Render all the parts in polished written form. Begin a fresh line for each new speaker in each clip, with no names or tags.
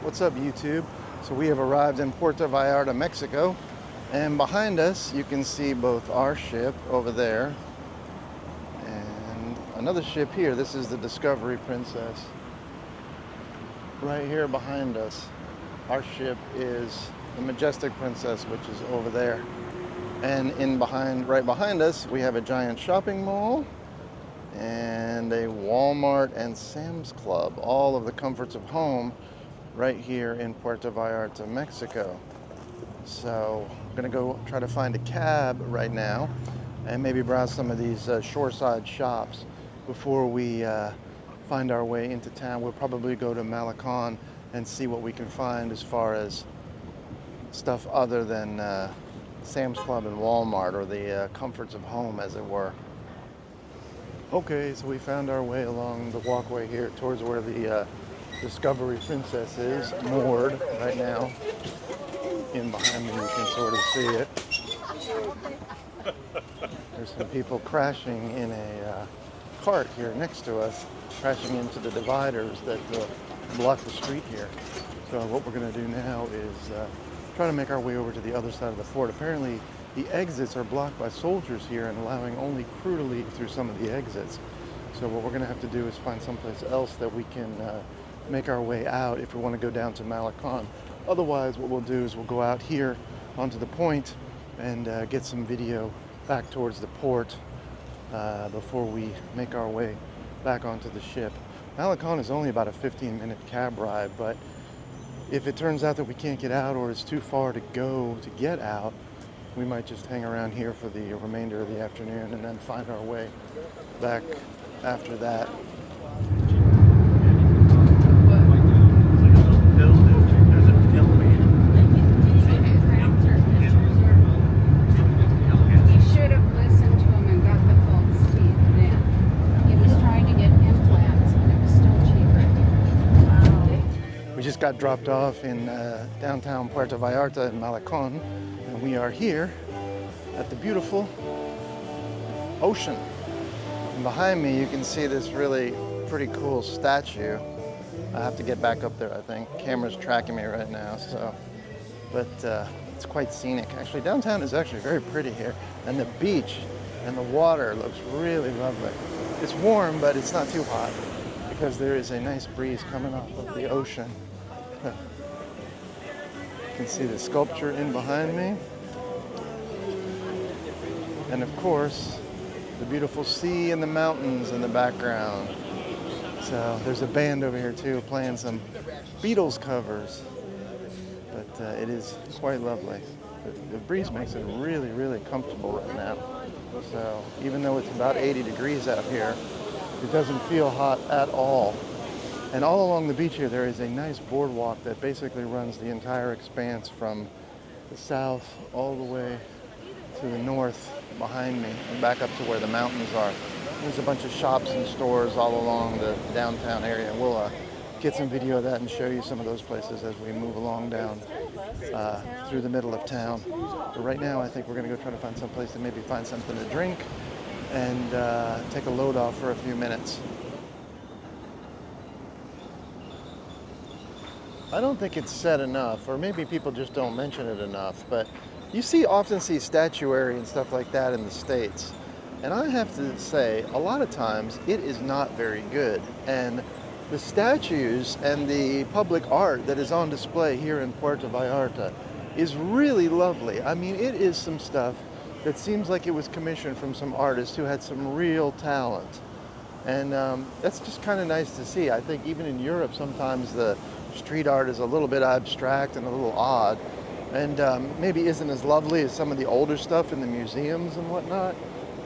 What's up, YouTube? So we have arrived in Puerto Vallarta, Mexico, and behind us you can see both our ship over there and another ship here. This is the Discovery Princess. Right here behind us, our ship is the Majestic Princess, which is over there. And right behind us, we have a giant shopping mall and a Walmart and Sam's Club, all of the comforts of home right here in Puerto Vallarta, Mexico. So I'm gonna go try to find a cab right now and maybe browse some of these shoreside shops before we find our way into town. We'll probably go to Malecon and see what we can find as far as stuff other than Sam's Club and Walmart, or the comforts of home, as it were. Okay, so we found our way along the walkway here towards where the Discovery Princess is moored right now. In behind me, you can sort of see it. There's some people crashing in a cart here next to us, crashing into the dividers that block the street here. So what we're going to do now is try to make our way over to the other side of the fort. Apparently, the exits are blocked by soldiers here and allowing only crew to leave through some of the exits. So what we're going to have to do is find someplace else that we can make our way out if we want to go down to Malecon. Otherwise, what we'll do is we'll go out here onto the point and get some video back towards the port before we make our way back onto the ship. Malecon is only about a 15-minute cab ride, but if it turns out that we can't get out or it's too far to go to get out, we might just hang around here for the remainder of the afternoon and then find our way back after that. Got dropped off in downtown Puerto Vallarta in Malecon, and we are here at the beautiful ocean. And behind me you can see this really pretty cool statue. I have to get back up there, I think. Camera's tracking me right now, but it's quite scenic. Actually, downtown is actually very pretty here, and the beach and the water looks really lovely. It's warm, but it's not too hot because there is a nice breeze coming off of the ocean. You can see the sculpture in behind me. And of course, the beautiful sea and the mountains in the background. So there's a band over here too playing some Beatles covers. But it is quite lovely. The breeze makes it really, really comfortable right now. So even though it's about 80 degrees out here, it doesn't feel hot at all. And all along the beach here, there is a nice boardwalk that basically runs the entire expanse from the south all the way to the north behind me and back up to where the mountains are. There's a bunch of shops and stores all along the downtown area. We'll get some video of that and show you some of those places as we move along down through the middle of town. But right now, I think we're going to go try to find some place to maybe find something to drink and take a load off for a few minutes. I don't think it's said enough, or maybe people just don't mention it enough, but you often see statuary and stuff like that in the States. And I have to say, a lot of times it is not very good. And the statues and the public art that is on display here in Puerto Vallarta is really lovely. I mean, it is some stuff that seems like it was commissioned from some artists who had some real talent. And that's just kind of nice to see. I think even in Europe, sometimes the street art is a little bit abstract and a little odd, and maybe isn't as lovely as some of the older stuff in the museums and whatnot.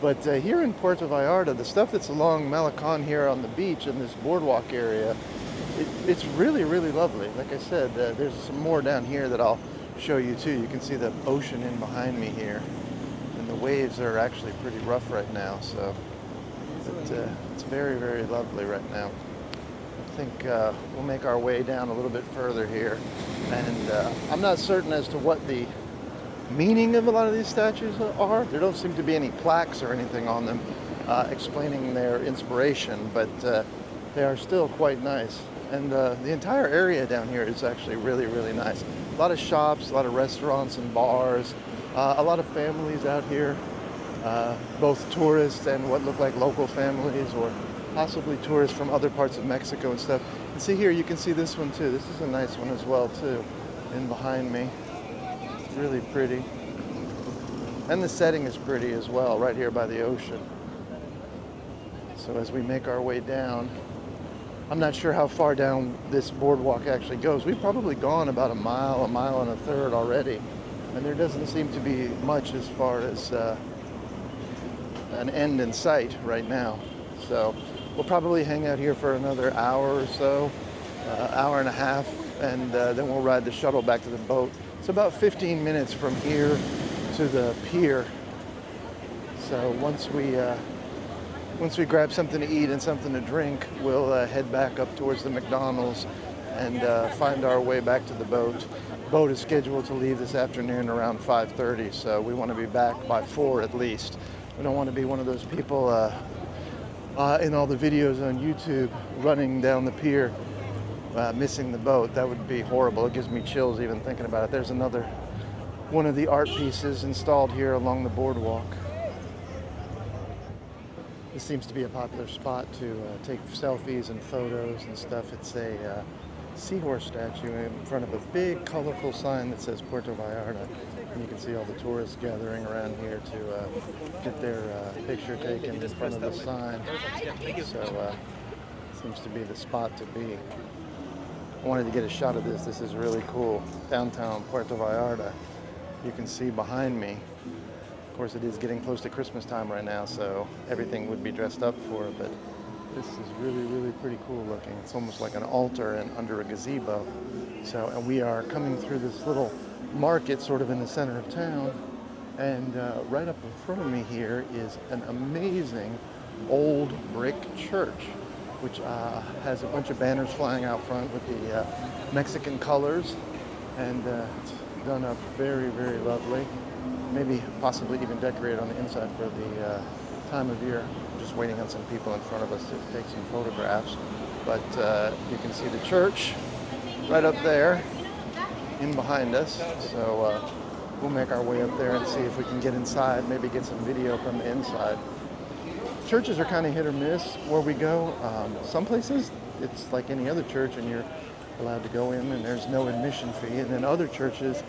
But here in Puerto Vallarta, the stuff that's along Malecon here on the beach in this boardwalk area, it's really, really lovely. Like I said, there's some more down here that I'll show you too. You can see the ocean in behind me here, and the waves are actually pretty rough right now, so it's very, very lovely right now. I think we'll make our way down a little bit further here, and I'm not certain as to what the meaning of a lot of these statues are. There don't seem to be any plaques or anything on them explaining their inspiration, but they are still quite nice. And the entire area down here is actually really, really nice. A lot of shops, a lot of restaurants and bars, a lot of families out here, both tourists and what look like local families or possibly tourists from other parts of Mexico and stuff. And see here, you can see this one too. This is a nice one as well too, in behind me. It's really pretty. And the setting is pretty as well, right here by the ocean. So as we make our way down, I'm not sure how far down this boardwalk actually goes. We've probably gone about a mile and a third already. And there doesn't seem to be much as far as an end in sight right now. So we'll probably hang out here for another hour or so, hour and a half, and then we'll ride the shuttle back to the boat. It's about 15 minutes from here to the pier. So once we grab something to eat and something to drink, we'll head back up towards the McDonald's and find our way back to the boat. Boat is scheduled to leave this afternoon around 5:30, so we want to be back by 4 at least. We don't want to be one of those people in all the videos on YouTube running down the pier, missing the boat. That would be horrible. It gives me chills even thinking about it. There's another one of the art pieces installed here along the boardwalk. This seems to be a popular spot to take selfies and photos and stuff. It's a seahorse statue in front of a big colorful sign that says Puerto Vallarta. And you can see all the tourists gathering around here to get their picture taken in front of the sign. So seems to be the spot to be. I wanted to get a shot of this. This is really cool. Downtown Puerto Vallarta. You can see behind me. Of course, it is getting close to Christmas time right now, so everything would be dressed up for it, but this is really, really pretty cool looking. It's almost like an altar and under a gazebo. So, and we are coming through this little market sort of in the center of town, and right up in front of me here is an amazing old brick church, which has a bunch of banners flying out front with the Mexican colors, and it's done up very, very lovely. Maybe possibly even decorated on the inside for the time of year. Just waiting on some people in front of us to take some photographs. But you can see the church right up there in behind us. So we'll make our way up there and see if we can get inside, maybe get some video from the inside. Churches are kind of hit or miss where we go. Some places it's like any other church and you're allowed to go in and there's no admission fee. And then other churches,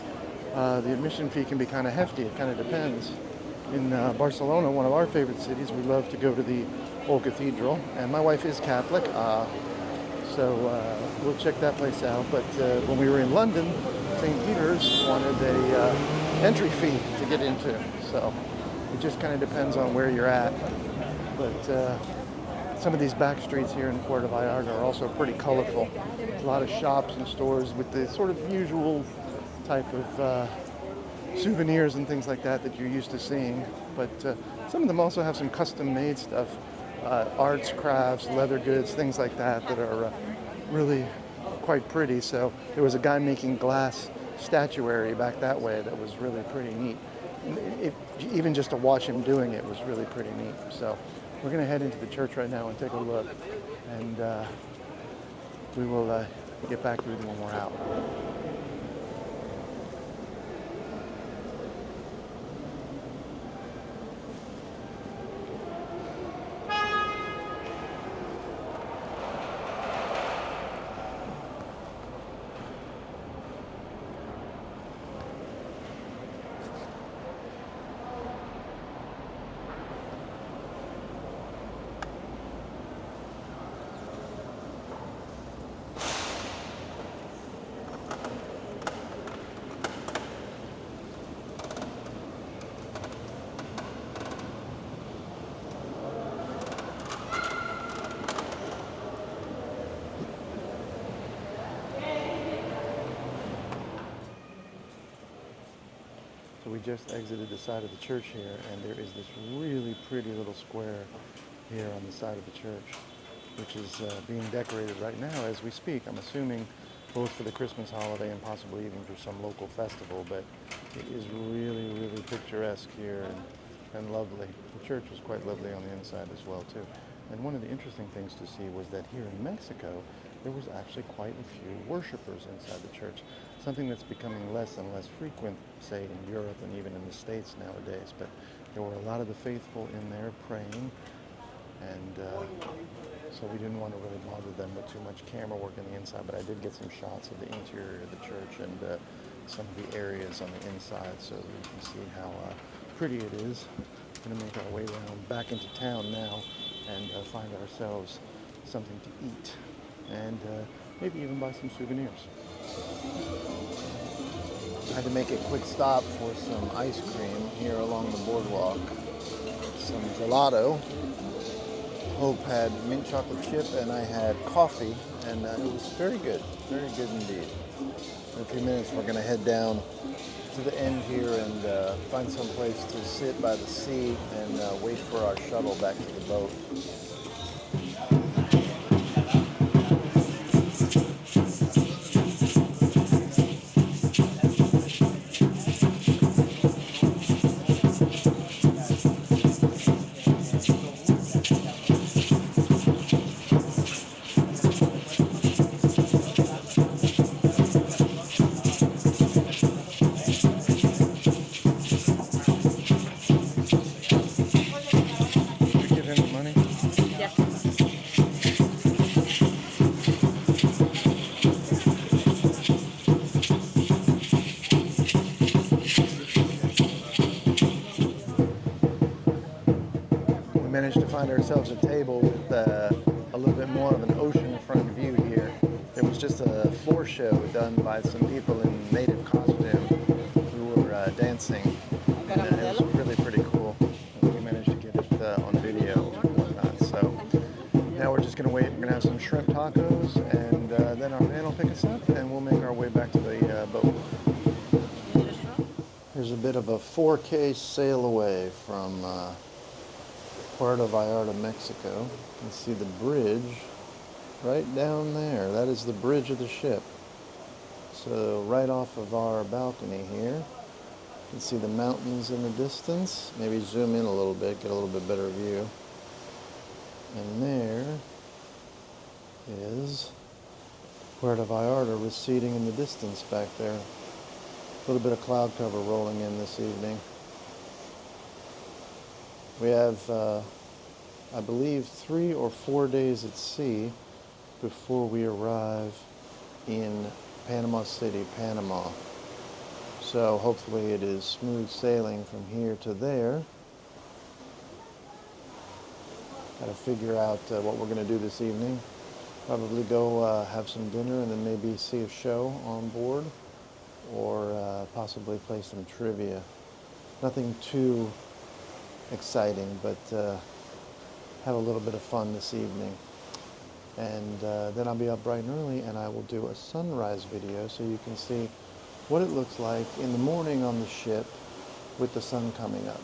the admission fee can be kind of hefty. It kind of depends. In Barcelona, one of our favorite cities, we love to go to the old cathedral. And my wife is Catholic, so we'll check that place out. But when we were in London, St. Peter's wanted a entry fee to get into. So it just kind of depends on where you're at. But some of these back streets here in Puerto Vallarta are also pretty colorful. There's a lot of shops and stores with the sort of usual type of souvenirs and things like that you're used to seeing. But some of them also have some custom-made stuff, arts, crafts, leather goods, things like that are really quite pretty. So there was a guy making glass statuary back that way that was really pretty neat. Even just to watch him doing it was really pretty neat. So we're going to head into the church right now and take a look, and we will get back to it when we're out. So we just exited the side of the church here, and there is this really pretty little square here on the side of the church, which is being decorated right now as we speak. I'm assuming both for the Christmas holiday and possibly even for some local festival, but it is really, really picturesque here and lovely. The church was quite lovely on the inside as well too. And one of the interesting things to see was that here in Mexico, there was actually quite a few worshipers inside the church, something that's becoming less and less frequent, say, in Europe and even in the States nowadays. But there were a lot of the faithful in there praying, and so we didn't want to really bother them with too much camera work on the inside, but I did get some shots of the interior of the church and some of the areas on the inside, so you can see how pretty it is. We're going to make our way around back into town now and find ourselves something to eat and maybe even buy some souvenirs. I had to make a quick stop for some ice cream here along the boardwalk. Some gelato. Hope had mint chocolate chip and I had coffee, and it was very good indeed. In a few minutes we're going to head down to the end here and find some place to sit by the sea and wait for our shuttle back to the boat. Managed to find ourselves a table with a little bit more of an oceanfront view here. There was just a floor show done by some people in native costume who were dancing. And, it was really pretty cool. We managed to get it on video and whatnot. So now we're just going to wait. We're going to have some shrimp tacos, and then our van will pick us up, and we'll make our way back to the boat. Here's a bit of a 4K sail away from Puerto Vallarta, Mexico. You can see the bridge right down there. That is the bridge of the ship. So right off of our balcony here, you can see the mountains in the distance. Maybe zoom in a little bit, get a little bit better view. And there is Puerto Vallarta receding in the distance back there. A little bit of cloud cover rolling in this evening. We have, I believe, 3 or 4 days at sea before we arrive in Panama City, Panama. So hopefully it is smooth sailing from here to there. Got to figure out what we're going to do this evening. Probably go have some dinner and then maybe see a show on board, or possibly play some trivia. Nothing too exciting, but have a little bit of fun this evening. And then I'll be up bright and early and I will do a sunrise video so you can see what it looks like in the morning on the ship with the sun coming up.